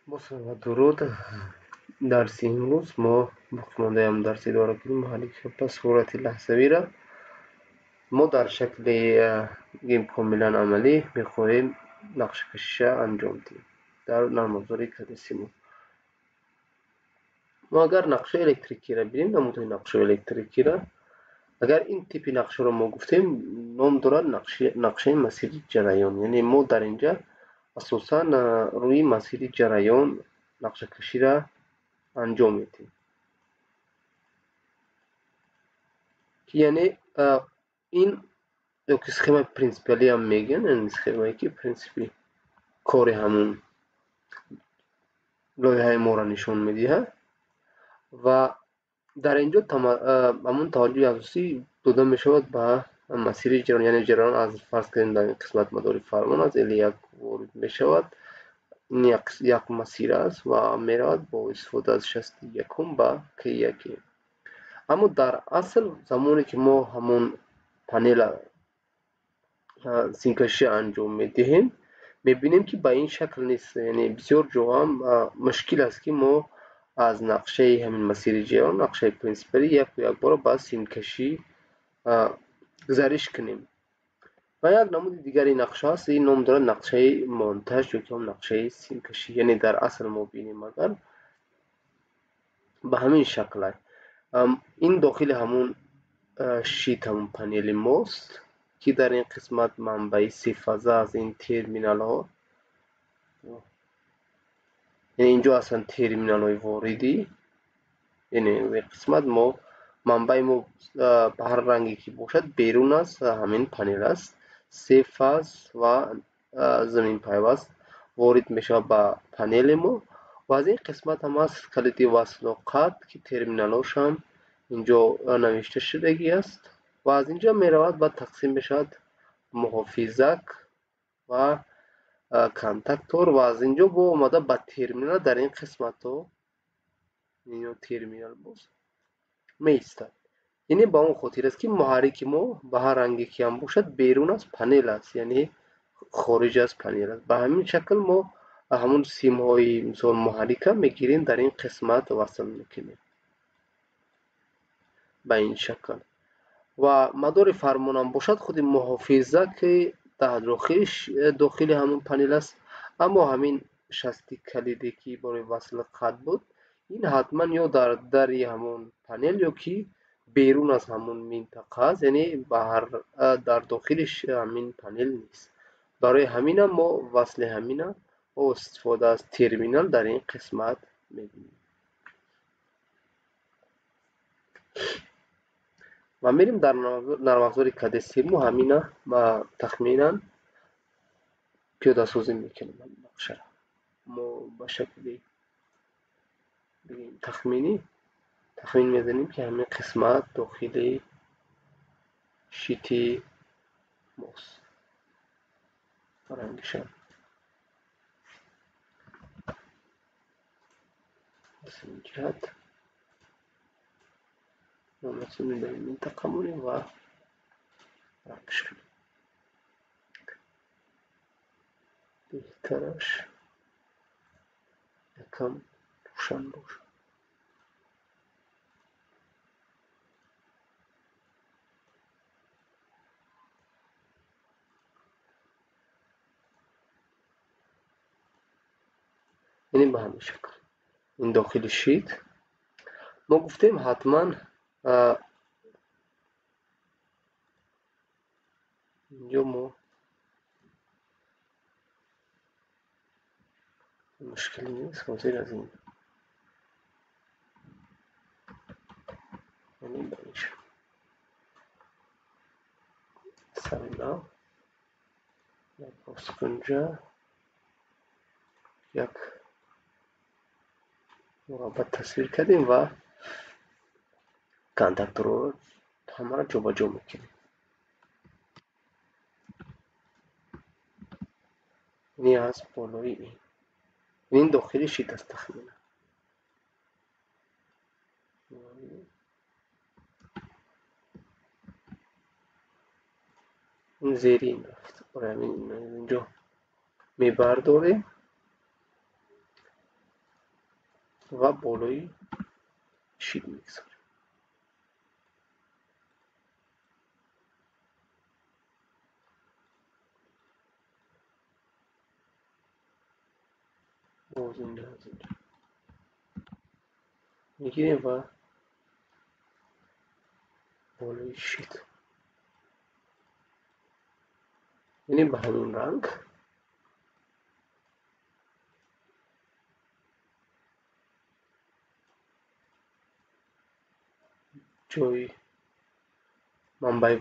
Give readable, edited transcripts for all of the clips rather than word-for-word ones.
با درود. درسی امروز ما باقی‌مانده درسی داره که محلی که به صورت لحظوی را ما در شکل گیم کاملا عملی میخواهیم نقشه کشی انجام دهیم در نرم افزار کدسیمو. ما اگر نقشه الکتریکی را ببینیم، نمودهای نقشه الکتریکی را اگر این تیپی نقشه را ما گفتیم نام دارد نقشه مسیر جریان، یعنی ما در اینجا اساساً روی مسیر جریان نقشه کشی را انجام میدیم که یعنی این یک سخema پرینسیپالی هم میگن. این سخemایی که پرینسیپی کار همون لایحه ما را نشان میدهد و در اینجا همون توجه اساسی داده میشود به مسیر جریان، یعنی جریان از فرض کنیم در این قسمت مدار فرمان از ال یک وارد میشود. این یک مسیر است و میرود با استفاده از شست یکم به کی یکی. اما در اصل زمانی که ما همون پنل سینکشی انجام میدهیم میبینیم که به این شکل نیست، یعنی بسیار جاها هم مشکل است که ما از نقشه همین مسیر جریان، نقشه پرینسیپالی یک بار با سینکشی گزارش کنیم. و یک نمود دیگری نقشه است، این نام دارد نقشه مونتاژ یا که هم نقشه سینکشی، یعنی در اصل ما بینیم اگر به همین شکل است. این داخل همون شیت همون پنل ماست که در این قسمت منبع سه فاز از این ترمینال ها، یعنی اینجا اصلا ترمینال های واردی، یعنی این قسمت ما منبع ما به هر رنگی که باشد بیرون از همین پنل است. سه فاز و زمین پیوست وارد میشه به پنل ما و از این قسمت هم از کلید وصل و قطع که ترمینال هاش هم اینجا نوشته شدگی است و از اینجا میرود و تقسیم بشد محافظک و کانتاکتور و از اینجا با اومده به ترمینال در این قسمت ها این ترمینال باز میستد. یعنی با اون خاطر است که محرک ما به هر رنگی که هم باشد بیرون از پنل است، یعنی خارج از پنل است. به همین شکل ما همون سیم های مثال محرک هم میگیریم در این قسمت وصل میکنیم به این شکل و مدار فرمان هم باشد خود محافظه که داخل همون پنل است. اما همین شستی کلیدی که برای وصل خط بود این حتما یا در همون پنل یا که بیرون از همون منطقه است، یعنی در داخلش همین پنل نیست. برای همین هم ما وصل همین هم با استفاده از ترمینال در این قسمت میبینیم و میریم در نرم افزار کدسیمو همینا ما تخمینا پیاده سازی میکنیم. نقشه را ما به شکل تخمین میزنیم که همین قسمت داخل شیت ماست. رنگشان از این جهت ما مسئولین در این منطقه مونیم و رنگش کنیم بهترش یکم روشن باشه. یعنی به همین شکل این داخل شیت ما گفتیم حتما اینجا ما مشکلی نیست حاضر از این یعنی به این شکل سرینا یک باسکنجا یک مربع تصویر کردیم و کانتاکتور رو همه را جا به جا میکنیم. این از بالای این داخل شیت است تخمینا. این زیر این رفت برای اینجا میبرداریم و بالای شیت میگذاریم. باز اینجا از اینجا میگیریم و بالای شیت، یعنی به همین رنگ جای منبع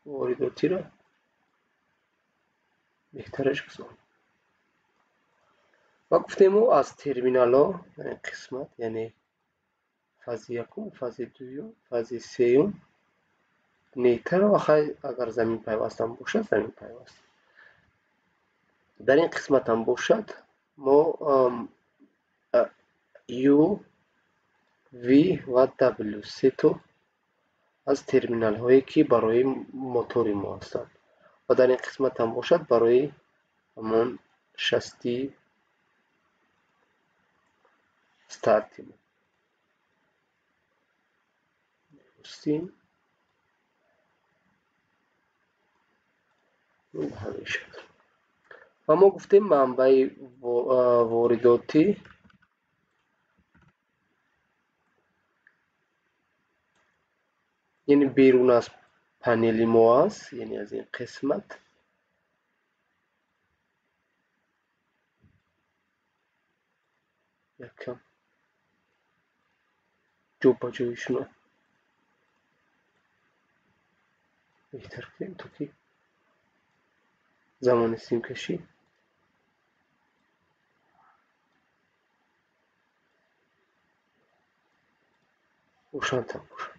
وارداتی را بهترش بسازیم. و گفتیم او از ترمینال ها قسمت، یعنی فاز یکم، فاز دوم، فاز سوم نیتر و اگر زمین پیوستن باشد زمین پیوست. در این قسمت هم باشد ما یو وی و دبلیو سه تا از ترمینال هایی که برای موتور ما هستند و در این قسمت هم باشد برای همون شستی استارت ما هستیم. به همین شکل و ما گفتیم منبع وارداتی یعنی بیرون از پنل ما است، یعنی از این قسمت یکم جو با جویشون بهتر کنیم تا که زمان سیم کشی روشن‌تر باشد.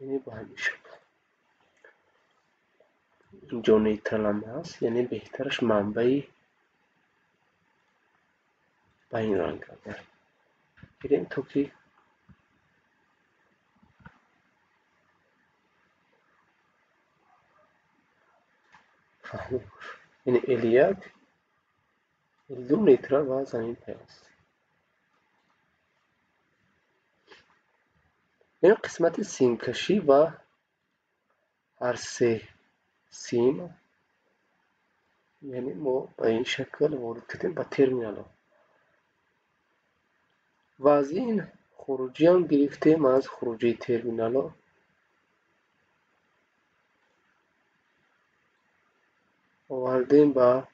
یعنی به همین شکل اینجا نیترال هم هست، یعنی بهترش منبع به این رنگ بریم تا که فهمید باشه. یعنی L1 L2 نیترال و زمین پیوست. این قسمت سیم کشی و هر سه سیم، یعنی ما به این شکل وارد کردیم به ترمینال ها و از این خروجی هم گرفتیم از خروجی ترمینال ها آوردیم به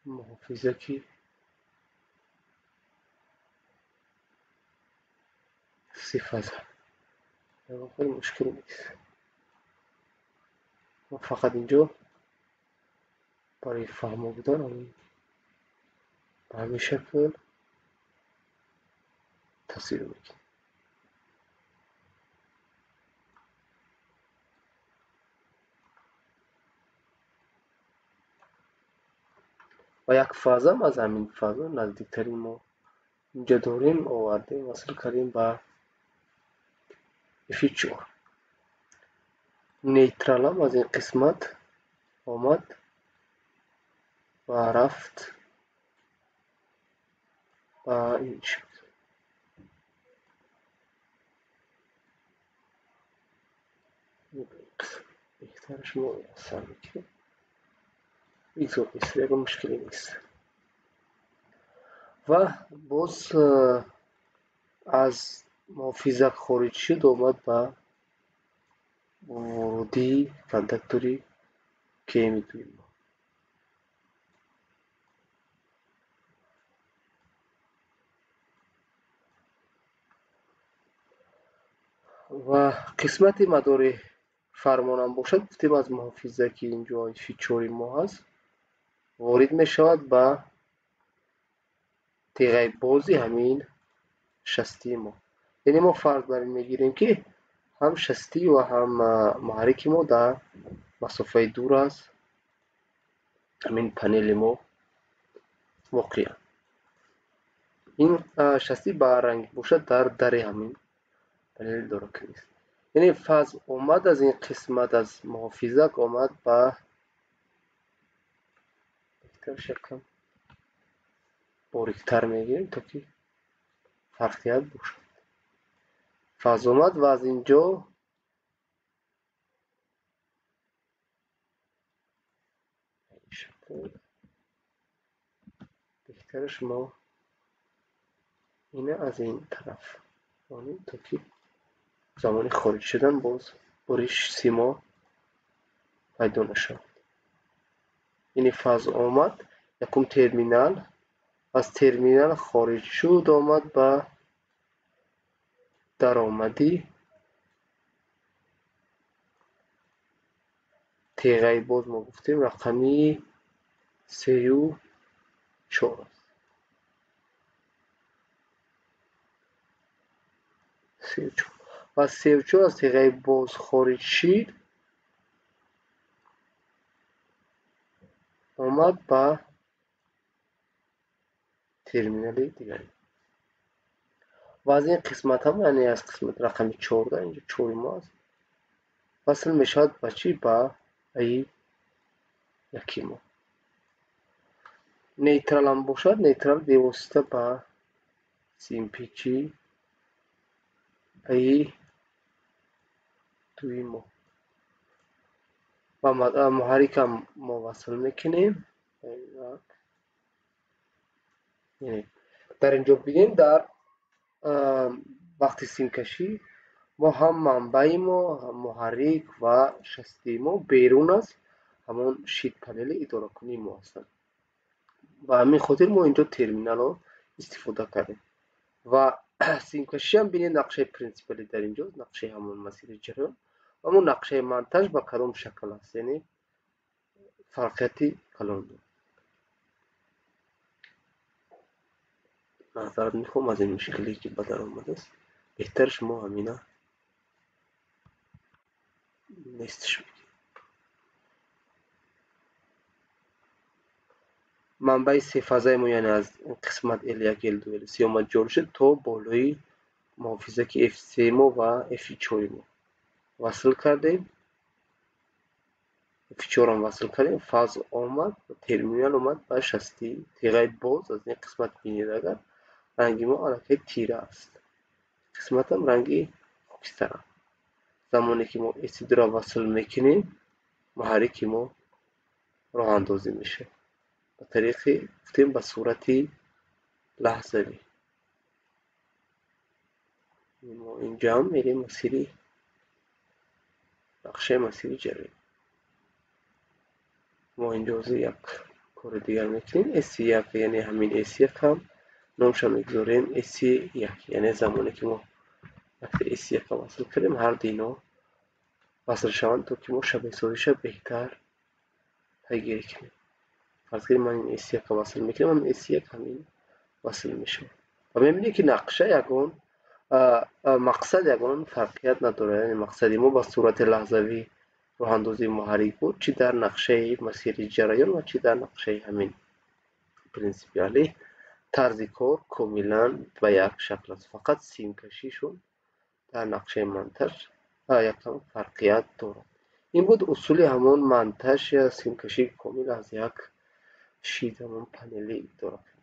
محافظه صفحه. خیلی مشکل نیست، ما فقط اینجا برای فهم بودن به همین شکل تصویر میکنیم و یک فاز هم از همین فاز نزدیکترین ما اینجا داریم آوردیم وصل کردیم به F4. نیترال هم از این قسمت آمد و رفت و این شد. بهترش ما سر میکنیم ایزور نیست، یک مشکلی نیست. و باز از محافظه خارج شد آمد به ورودی کانداکتوری که میتونیم و قسمت مدار فرمان هم باشد گفتیم از محافظه که اینجا فیچوری ما هست وارد می شود به تیغه بازی همین شستی ما، یعنی ما فرض بر این میگیریم که هم شستی و هم محرک ما در مسافه دور است همین پنل ما واقع. این شستی به رنگ باشد در همین پنل دورکمی است. یعنی فاز اومد از این قسمت از محافظک اومد با بهتر شکل باریکتر میگیریم تا که فرقیت باشد. فاز اومد و از اینجا شکل بهترش ما اینه از این طرف یعنی تا که زمان خارج شدن باز بریش سیما پیدا نشد. یعنی فاز آمد یکم ترمینال از ترمینال خارج شد آمد به درآمدی تیغه باز ما گفتیم رقمی 34 است. 34 و از 34 از تیغه باز خارج شد آمد به ترمینال دیگری و از این قسمت هم یعنی از قسمت رقم 14 اینجا 4 ما است وصل میشود به چی؟ به ای یکی ما. نیترال هم باشد نیترال بیواسطه به سیم پیچی ای دوی ما و محرک هم ما وصل میکنیم. در اینجا بینیم در وقتی سیم کشی ما هم منبع ما هم محرک و شسته ما بیرون از همون شیت پنل اداره کنی ما هستند و همین خاطر ما اینجا ترمینال رو استفاده کردیم و سیم کشی هم بینید نقشه پرینسیپلی در اینجا نقشه همون مسیر جریان و همون نقشه منتج به کدام شکل است یعنی فرقیتی کلان دارد. معذرت میخوام از این مشکلی که به در آمده است بهتر شما همینه نیستش. منبع سه فازه ما یعنی از قسمت L1 L2 L3 اومد جور شد تا بالای محافظه F3 ما و F4 ما وصل کردیم. F4 هم وصل کردیم فاز آمد و ترمینال اومد و شستی تیغه باز از این قسمت بینید اگر رنگی ما علکه تیره است قسمت هم رنگی خاکستر. زمانی که ما اسید را وصل میکنیم محرک ما راه اندازی میشه به طریق گفتیم به صورت لحظوی. ما اینجا هم میریم مسیری نقشه مسیری جریان ما اینجا یک کار دیگر میکنیم S1 یعنی همین S1 هم نامش میگذاریم S1 یعنی زمانی که ما وقتی S1 وصل کردیم هر دینا وصل شوند تا که ما شبیه سازیش بهتر پیگیری کنیم. فرض کنیم من این S1 وصل میکنم من S1 همین وصل میشه و میبینید که نقشه یکون مقصد یکون فرقیت نداره یعنی مقصدی ما با صورت لحظوی راه اندازی محرک بود چی در نقشه مسیر جریان و چی در نقشه همین پرینسیپیالی طرز کار کاملا به یک شکل است فقط سیم کشیشون در نقشه منتج یکم فرقیت دارد. این بود اصول همون منتج یا سیم کشی کامل از یک شیت همون پنلی دارد.